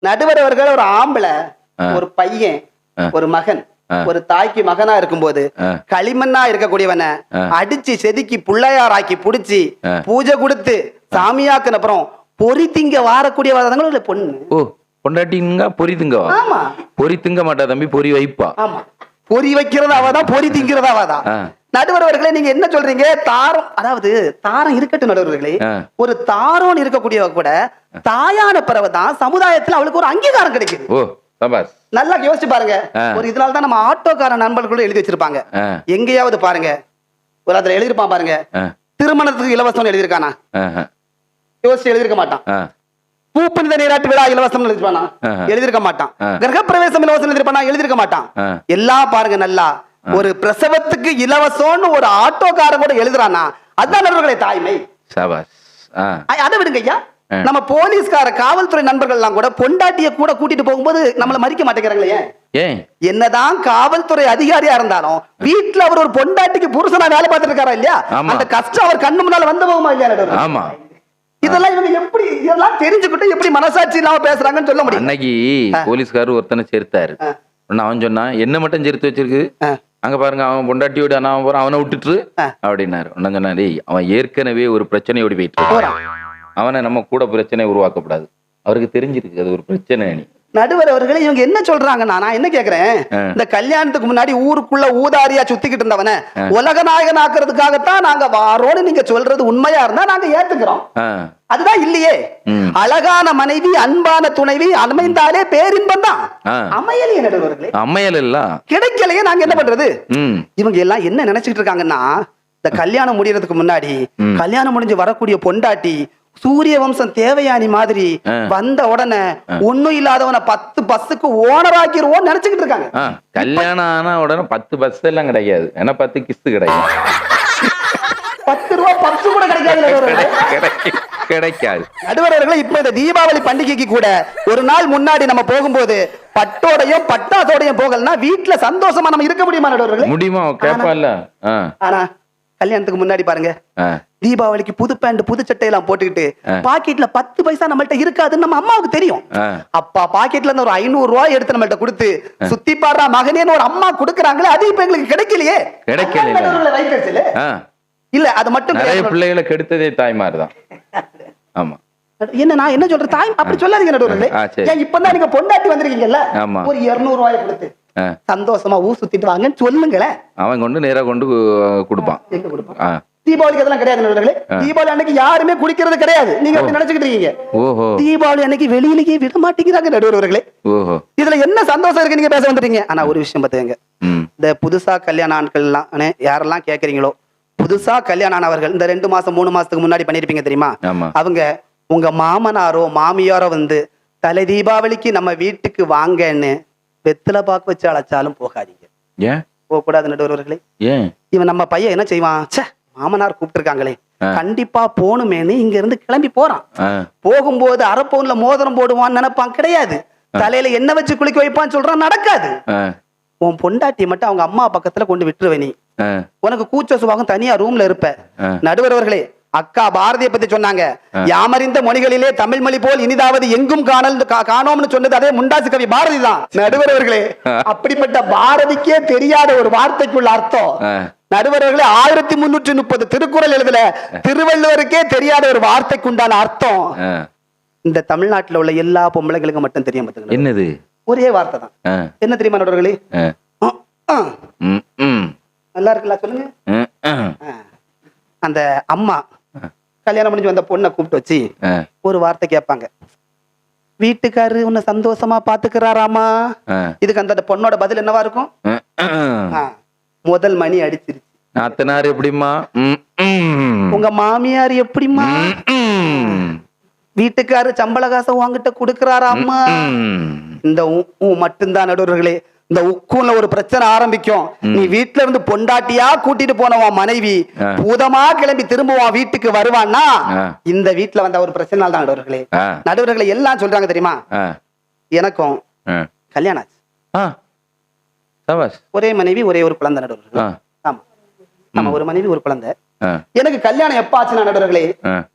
நடுவர் அவர்கள் ஒரு ஆம்பளை, ஒரு பையன், ஒரு மகன், ஒரு தாய்க்கு மகனா இருக்கும்போது களிமண்ணா இருக்கக்கூடியவன அடிச்சு செதுக்கி புள்ளையாராக்கி புடிச்சு பூஜை கொடுத்து சாமியாக்குன அப்புறம் பொறி திங்க வாரக்கூடிய வாரங்களும் பொண்ணு. ஓ, பொண்டாட்டிங்க பொறி திங்கவா? ஆமா. பொறி திங்க மாட்டா தம்பி, பொறி வைப்பா. ஆமா, பொறி வைக்கிறதாவாதான், பொறி திங்கிறதாவாதான். நடுவர் அவர்களே, நீங்க என்ன சொல்றீங்க? தாரம், அதாவது தாரம் இருக்கட்டும் நடுவர்களே, ஒரு தாரோன்னு இருக்கக்கூடியவ கூட தாயான பிறவை தான் சமுதாயத்துல அவளுக்கு ஒரு அங்கீகாரம் கிடைக்குது. ஓ, சபாஸ். நல்லா யோசிச்சு பாருங்க. ஒரு இதனாலதான் நம்ம ஆட்டோக்கார நண்பர்களும் எழுதி வச்சிருப்பாங்க. எங்கேயாவது பாருங்க, ஒரு அதுல எழுதிருப்பான் பாருங்க, திருமணத்துக்கு இலவசம் எழுதிருக்கானா? யோசிச்சு எழுதிருக்க மாட்டான். பூப்புனித நீராட்டு விழா இலவசம் எழுதிருப்பானா? எழுதிருக்க மாட்டான். கிரகப்பிரவேசம் இலவசம் எழுதிருப்பானா? எழுதிருக்க மாட்டான். எல்லாம் பாருங்க, நல்லா ஒரு பிரசவத்துக்கு இலவசம்னு ஒரு ஆட்டோக்காரன் கூட எழுதுறானா? அதுதான் நண்பர்களே தாய்மை. அதை விடுங்க ஐயா. நம்ம போலீஸ்கார காவல்துறை நண்பர்கள் எல்லாம் கூட பொண்டாட்டிய கூட கூட்டிட்டு போகும்போது நம்மள மதிக்க மாட்டேங்கிறாங்களே. என்னதான் காவல்துறை அதிகாரியா இருந்தாலும் வீட்டுல அவர் ஒரு பொண்டாட்டிக்கு புருஷனா வேலை பார்த்துட்டு இருக்காரா இல்லையா? அந்த கஷ்டம் அவர் கண்ணு முன்னால வந்து போகுமா இல்லையா? ஆமா. இதெல்லாம் இவங்க எப்படி இதெல்லாம் தெரிஞ்சுக்கிட்டு எப்படி மனசாட்சி இல்லாம பேசுறாங்கன்னு சொல்ல முடியும். அன்னைக்கு போலீஸ்காரர் ஒருத்தனை சேர்த்தாரு. அவன் சொன்னா, என்ன மட்டும் சேர்த்து வச்சிருக்கு, அங்க பாருங்க அவன் பொண்டாட்டியோட நான் போறான், அவனை விட்டுட்டு அப்படின்னாரு. ஒன்னு சொன்னாரு, அவன் ஏற்கனவே ஒரு பிரச்சனையோடு போயிட்டு, அவனை நம்ம கூட பிரச்சனை உருவாக்கப்படாது. அவருக்கு தெரிஞ்சிருக்கு அது ஒரு பிரச்சனை. நடுவர் அவர்களே, இவங்க என்ன சொல்றாங்கன்னா, நான் என்ன கேக்குறேன், இந்த கல்யாணத்துக்கு முன்னாடி ஊருக்குள்ள ஊதாரியா சுத்திக்கிட்டு இருந்தவன உலக நாயகன் ஆக்குறதுக்காகத்தான் நாங்க வாரோன்னு நீங்க சொல்றது உண்மையா இருந்தா நாங்க ஏத்துக்கிறோம். அதுதான் இல்லையே. அழகான மனைவி, அன்பான துணைவி அமைந்தாலே பேரின்பம் தான். அமையலையே நடுவர்களே, அமையல இல்ல, கிடைக்கலையே. நாங்க என்ன பண்றது? இவங்க எல்லாம் என்ன நினைச்சுக்கிட்டு இருக்காங்கன்னா, இந்த கல்யாணம் முடியறதுக்கு முன்னாடி கல்யாணம் முடிஞ்சு வரக்கூடிய பொண்டாட்டி சூரிய வம்சம் தேவையானி மாதிரி வந்த உடனே ஒண்ணும் இல்லாதவன 10 பஸ்ஸுக்கு ஓனர் ஆக்கிடுவோம் நினைச்சுக்கிட்டு இருக்காங்க. கல்யாணம் ஆனா உடனே 10 பஸ் எல்லாம் கிடையாது, ஏன்னா 10 கிஸ்து கிடைக்கும். 10 ரூபா பஸ் கூட கிடைக்காது. நடுவர்களே, இப்ப இந்த தீபாவளி பண்டிகைக்கு கூட ஒரு நாள் முன்னாடி நம்ம போகும்போது பட்டோடையும் பட்டாசோடையும் போகலன்னா வீட்டுல சந்தோஷமா நம்ம இருக்க முடியுமா நடுவர்களே? முடியுமா? கேட்பால. ஆனா கல்யாணத்துக்கு முன்னாடி பாருங்க, தீபாவளிக்கு புது பேண்ட் புது சட்டை எல்லாம் போட்டுக்கிட்டு பாக்கெட்ல 10 பைசா நம்மள்ட்ட இருக்காதுன்னு நம்ம அம்மாவுக்கு தெரியும். அப்பா பாக்கெட்ல இருந்து ஒரு 500 ரூபாய் எடுத்து நம்மள்ட்ட கொடுத்து சுத்தி பாடுறா மகனேன்னு ஒரு அம்மா கொடுக்கறாங்களே, அது இப்ப எங்களுக்கு கிடைக்கலையே. இல்ல அது மட்டும் நிறைய பிள்ளைகளை கெடுத்ததே தாய்மார் தான். ஆமா. என்ன நான் என்ன சொல்றேன், தாய் அப்படி சொல்லாதீங்க நடுவர்களே. இப்பதான் நீங்க பொண்டாட்டி வந்திருக்கீங்கல்ல, ஒரு 200 ரூபாய் கொடுத்து சந்தோஷமா ஊர் சுத்திட்டு வாங்கன்னு சொல்லுங்களேன். அவன் கொண்டு நேரா கொண்டு கொடுப்பான். தீபாவளிக்கு அதெல்லாம் கிடையாது நடுவர்களே. தீபாவளி அன்னைக்கு யாருமே குடிக்கிறது கிடையாது. நீங்க அப்படி நினைச்சுக்கிட்டு இருக்கீங்க. தீபாவளி அன்னைக்கு வெளியிலேயே விட மாட்டேங்கிறாங்க நடுவர்களே. இதுல என்ன சந்தோஷம் இருக்கு நீங்க பேச வந்துட்டீங்க. ஆனா ஒரு விஷயம் பாத்துங்க, இந்த புதுசா கல்யாண ஆண்கள் எல்லாம் யாரெல்லாம் கேக்குறீங்களோ, புதுசா கல்யாணம் ஆனவர்கள் இந்த 2 மாசம் 3 மாசத்துக்கு முன்னாடி பண்ணிருப்பீங்க தெரியுமா, அவங்க உங்க மாமனாரோ மாமியாரோ வந்து தலை தீபாவளிக்கு நம்ம வீட்டுக்கு வாங்கன்னு வெத்தலை பாக்கு வச்சு அழைச்சாலும் போகாதீங்க. போக கூடாது நடுவர்களே. இவன் நம்ம பையன் என்ன செய்வான், மாமனார் கூப்பிட்டு இருக்காங்களே கண்டிப்பா போகணுமேனு இங்க இருந்து கிளம்பி போறான். போகும்போது அரப்பவுன்ல மோதிரம் போடுவான்னு நினைப்பான், கிடையாது. தலையில என்ன வச்சு குளிக்க வைப்பான்னு சொல்றான், நடக்காது. உன் பொண்டாட்டியை மட்டும் அவங்க அம்மா பக்கத்துல கொண்டு விட்டுருவே, நீ உனக்கு கூச்ச சுபாகம் தனியா ரூம்ல இருப்ப. நடுவர்களே, அக்கா பாரதியை பத்தி சொன்னாங்க, யாமறிந்த மொழிகளிலே தமிழ் மொழி போல் இனிதாவது எங்கும் காணோம்னு சொன்னது அதே முண்டாசு கவி பாரதி தான். நடுவர்களே, அப்படிப்பட்ட பாரதிக்கே தெரியாத ஒரு வார்த்தைக்குள்ள அர்த்தம் நடுவர்களே 1330 திருக்குறள் எழுதல திருவள்ளுவருக்கே தெரியாத ஒரு வார்த்தைக்குண்டான அர்த்தம் இந்த தமிழ்நாட்டுல உள்ள எல்லா பொம்பளைகளுக்கும் மட்டும் தெரியும். என்னது? ஒரே வார்த்தை தான். என்ன தெரியுமா நடுவர்களே? நல்லா இருக்குல்ல, சொல்லுங்க. அந்த அம்மா கல்யாணம் முடிஞ்சு வந்த பொண்ணை கூப்பிட்டு வச்சு ஒரு வார்த்தை கேட்பாங்க, வீட்டுக்காரு உன்னை சந்தோஷமா பாத்துக்கிறாராமா. இதுக்கு அந்த பொண்ணோட பதில் என்னவா இருக்கும்? முதல் மணி அடிச்சிருச்சு. நாத்தனார் எப்படிமா, உங்க மாமியார் எப்படிமா, வீட்டுக்காரு சம்பள காசை வாங்கிட்ட குடுக்கறாராமா. இந்த மட்டும்தான் நடுவர்களே. இந்த உக்குல ஒரு பிரச்சனை ஆரம்பிக்கும். நீ வீட்டுல இருந்து பொண்டாட்டியா கூட்டிட்டு போனவன் மனைவி பூதமா கிளம்பி திரும்புவான் வீட்டுக்கு வருவான்னா இந்த வீட்டுல வந்த ஒரு பிரச்சனை தான் நடுவர்களே. நடுவர்களை எல்லாம் சொல்றாங்க தெரியுமா, எனக்கும் கல்யாணம் ஆச்சு, ஒரே மனைவி ஒரே ஒரு குழந்தை நடுவர்களே. ஆமா, நம்ம ஒரு மனைவி ஒரு குழந்தை. எனக்கு கல்யாணம் எப்ப ஆச்சுன்னா நடுவர்களே,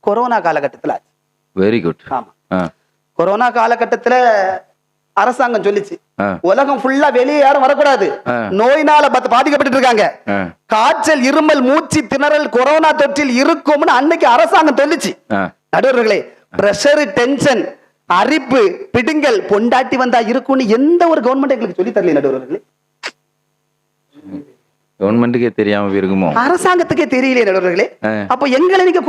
கொரோனா காலகட்டத்தில் ஆச்சு. Very good. ஆமா, கொரோனா காலகட்டத்துல அரசாங்கம் சொல்லிச்சு உலகம் ஃபுல்லா வெளியே யாரும் வரக்கூடாது, நோயினால பாதிக்கப்பட்டு இருக்காங்க, காய்ச்சல் இருமல் மூச்சு திணறல் கொரோனா தொற்றில் இருக்கும்னு அன்னைக்கு அரசாங்கம் சொல்லிச்சு. நடுவர்களே, பிரஷர் டென்ஷன் அரிப்பு பிடுங்கல் பொண்டாட்டி வந்தா இருக்கும்னு எந்த ஒரு கவர்மெண்ட் எங்களுக்கு சொல்லி தரல. நடுவர்களே, கவர்மெண்ட்டுக்கே தெரியாம இருக்குமோ, அரசாங்கத்துக்கே தெரியலையே நடுவர்களே. அப்ப எங்களை நீங்க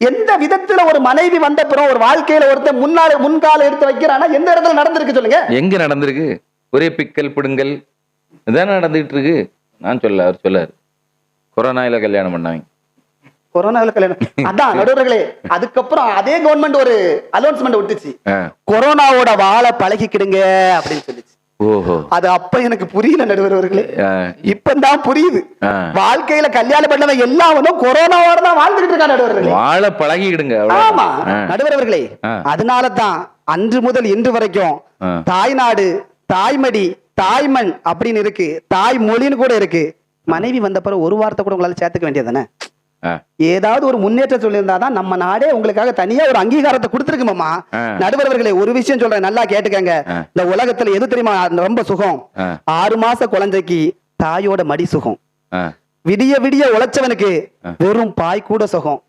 எந்த விதத்துல ஒரு மனைவி வந்த பிறகு ஒரு வாழ்க்கையில ஒருத்தர் முன்கால எடுத்து வைக்கிறானா எந்த இடத்துல நடந்திருக்கு சொல்லுங்க? எங்க நடந்திருக்கு? ஒரே பிக்கல் பிடுங்கல் இதானே நடந்துட்டு இருக்கு. நான் சொல்ல அவர் சொல்லாரு கொரோனாவில கல்யாணம் பண்ணாங்க, கொரோனாவில கல்யாணம். அதான் நடுவர்களே, அதுக்கப்புறம் அதே கவர்மெண்ட் ஒரு அனௌன்ஸ்மெண்ட் விட்டுச்சு, கொரோனாவோட வாழ பழகிக்கிடுங்க அப்படின்னு சொல்லிச்சு. அது அப்ப எனக்கு புரியல நடுவர்களே, இப்பதான் புரியுது. வாழ்க்கையில கல்யாணம் பண்ணவன் எல்லாவனும் கொரோனாவோட தான் வாழ்ந்துகிட்டு இருக்கா நடுவர்களே, வாழ பழகிடுங்க. ஆமா நடுவர்களே, அதனாலதான் அன்று முதல் இன்று வரைக்கும் தாய்நாடு தாய்மடி தாய்மண் அப்படின்னு இருக்கு, தாய் மொழின்னு கூட இருக்கு. மனைவி வந்த பிறகு ஒரு வார்த்தை கூட உங்களால சேர்த்துக்க வேண்டியதானே? ஏதாவது ஒரு முன்னேற்றம் சொல்லியிருந்தாதான் நம்ம நாடே உங்களுக்காக தனியா ஒரு அங்கீகாரத்தை கொடுத்துருக்குமாமா. நடுவர்களே, ஒரு விஷயம் சொல்றேன், நல்லா கேட்டுக்கங்க. இந்த உலகத்துல எது தெரியுமா ரொம்ப சுகம்? 6 மாச குழந்தைக்கு தாயோட மடி சுகம், விடிய விடிய உழைச்சவனுக்கு வெறும் பாய் கூட சுகம்,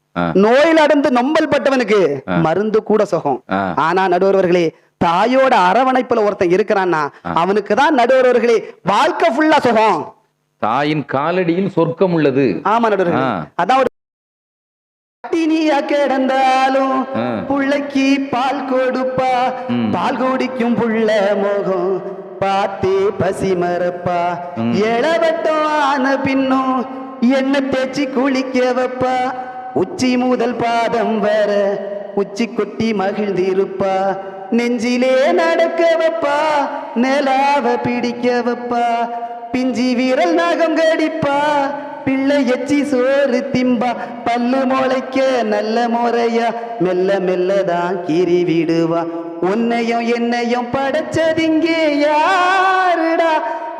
நோயில் அடைந்து நொம்பல் பட்டவனுக்கு மருந்து கூட சுகம். ஆனா நடுவர்களே, தாயோட அரவணைப்புல ஒருத்தன் இருக்கிறான்னா அவனுக்கு தான் நடுவர்களே வாழ்க்கை ஃபுல்லா சுகம். தாயின் காலடியில் சொர்க்கம் உள்ளது. ஆமா நடுவர்களே, அதான் ஒரு பட்டினியா கிடந்தாலும் புள்ளைக்கு பால் கொடுப்பா, பால் குடிக்கும் புள்ள முகம் பார்த்தே பசி மறப்பா, எளவட்டம் ஆன பின்னும் என்ன தேய்ச்சி குளிக்க வைப்பா, உச்சி முதல் பாதம் வர உச்சி கொட்டி மகிழ்ந்திருப்பா, நெஞ்சிலே நடக்க வைப்பா, நிலாவ பிடிக்க வைப்பா, பிஞ்சி வீரல் நகம் கடிப்பா, பிள்ளை எச்சி சோறு திம்பா, பல்லு முளைக்க நல்ல முறையா மெல்ல மெல்லதான் கீறி விடுவா, உன்னையும் என்னையும் படைச்சதிங்கே யாருடா,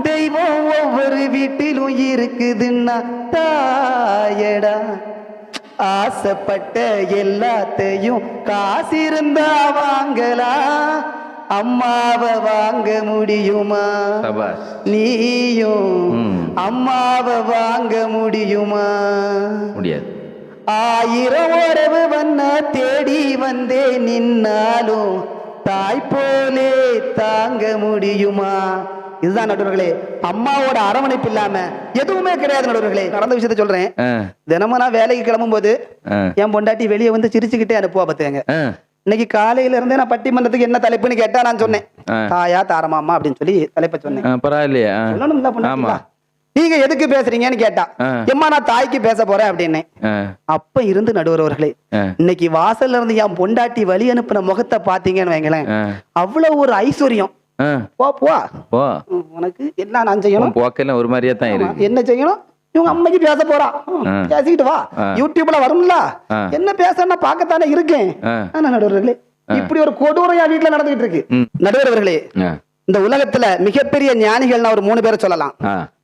தெய்வம் ஒவ்வொரு வீட்டிலும் இருக்குதுன்னா தாயடா, ஆசைப்பட்ட எல்லாத்தையும் காசிருந்தா வாங்கலாம், அம்மாவை வாங்க முடியுமா? நீயும் அம்மாவை வாங்க முடியுமா? முடியாது. 1000 உறவு வண்ண தேடி வந்தே நின்னாலும் தாய் போலே தாங்க முடியுமா? இதுதான் நடுவர்களே, அம்மாவோட அரவணைப்பு இல்லாம எதுவுமே கிடையாது நடுவர்களே. நடந்த விஷயத்த சொல்றேன். தினமும் நான் வேலைக்கு கிளம்பும் போது என் பொண்டாட்டி வெளியே வந்து சிரிச்சுக்கிட்டே அனுப்புவா பாத்துங்க. இன்னைக்கு காலையில இருந்தே நான் பட்டிமன்றத்துக்கு என்ன தலைப்புன்னு கேட்டா நான் சொன்னேன் தாயா தாரமாமா அப்படின்னு சொல்லி தலைப்பை சொன்னேன். பரவாயில்லையா, சொல்லணும்ல. நீங்க எதுக்கு பேசுறீங்கன்னு கேட்டா, எம்மா நான் தாய்க்கு பேச போறேன் அப்படின்னு. அப்ப இருந்து நடுவர்களே, இன்னைக்கு வாசல்ல இருந்து என் பொண்டாட்டி வழி அனுப்பின முகத்தை பாத்தீங்கன்னு வைங்களேன், அவ்வளவு ஒரு ஐஸ்வர்யம். போ போ உனக்கு எல்லாம் நான் செய்யணும், போக்கெல்லாம் ஒரு மாதிரியா தான் இருக்கு, என்ன செய்யணும், இவங்க அம்மைக்கு பேச போறா, பேசிக்கிட்டு வா, யூடியூப்ல வரும்ல, என்ன பேசணும்னா பாக்கத்தானே இருக்கேன். நடுவர்களே, இப்படி ஒரு கொடூரையா வீட்டுல நடந்துகிட்டு இருக்கு. நடுவர்களே, இந்த உலகத்துல மிகப்பெரிய ஞானிகள்னா ஒரு 3 பேரை சொல்லலாம்.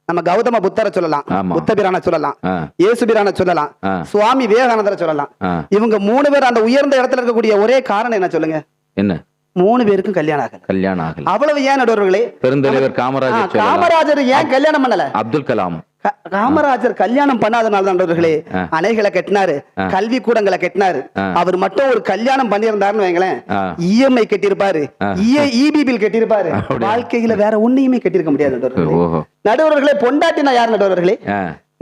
நம்ம கௌதம புத்தரை சொல்லலாம், புத்த பிரான சொல்லலாம், இயேசு பிரான சொல்லலாம், சுவாமி விவேகானந்தரை சொல்லலாம். இவங்க 3 பேர் அந்த உயர்ந்த இடத்துல இருக்கக்கூடிய ஒரே காரணம் என்ன சொல்லுங்க? என்ன? 3 பேருக்கும் கல்யாணம் ஆகல. அவ்வளவு ஏன் நடுவர்களே? பெருந்தலைவர் காமராஜர் ஏன் கல்யாணம் பண்ணல? அப்துல் கலாம். காமராஜர் கல்யாணம் பண்ணாதனால தான் நடுவர்களே அணைகளை கட்டினாரு, கல்வி கூடங்களை கட்டினாரு. அவர் மட்டும் ஒரு கல்யாணம் பண்ணியிருந்தாருன்னு வைங்களேன், இஎம்ஐ கட்டியிருப்பாரு, இபி பில் கட்டியிருப்பாரு, வாழ்க்கையில வேற ஒன்னையுமே கட்டியிருக்க முடியாது. நடுவர்களே, பொண்டாட்டினா யார் நடுவர்களே?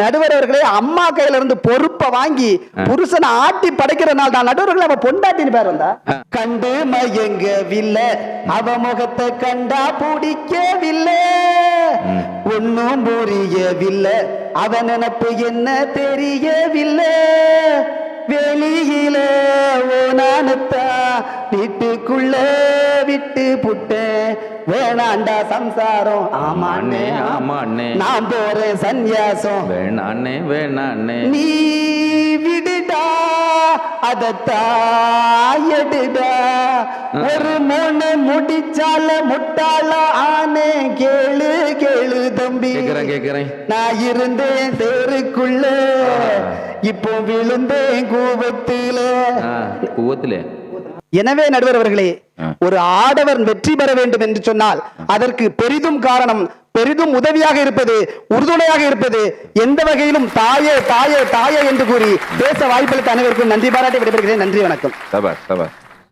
நடுவர்களே, அம்மா கையில இருந்து பொறுப்பை வாங்கி புருஷனை ஆட்டி படைக்கிறனால தான் நடுவர்களே அவ பொண்டாட்டின்னு பேர் வந்தா. கண்டு மயங்கவில்லை, அவ முகத்தை கண்டா பிடிக்கவில்லை, ஒன்னும் புரியவில்லை, அவ நினப்பு என்ன தெரியவில்லை, வெளியில ஓனானத்தா வீட்டுக்குள்ள விட்டு புட்ட வேணாண்டா சம்சாரம், ஆமாண்ணே ஆமாண்ணே நான் போறேன் சந்நியாசம், வேணாண்ணே வேணாண்ணே நீ விடுடா அதத்தாயடுடா, ஒரு 3 முடிச்சால முட்டாள ஆனே, கேளு கேளு தம்பி கேக்குறேன், நான் இருந்தேன் தேருக்குள்ள, இப்போ விழுந்தேன் கூவத்தில எனவே நடுவர் அவர்களே, ஒரு ஆடவர் வெற்றி பெற வேண்டும் என்று சொன்னால் அதற்கு பெரிதும் காரணம், பெரிதும் உதவியாக இருப்பது, உறுதுணையாக இருப்பது, எந்த வகையிலும் தாயே தாயே தாயே என்று கூறி பேச வாய்ப்பளித்த அனைவருக்கும் நன்றி பாராட்டி விடைபெறுகிறேன். நன்றி, வணக்கம். சபாஷ் சபாஷ்.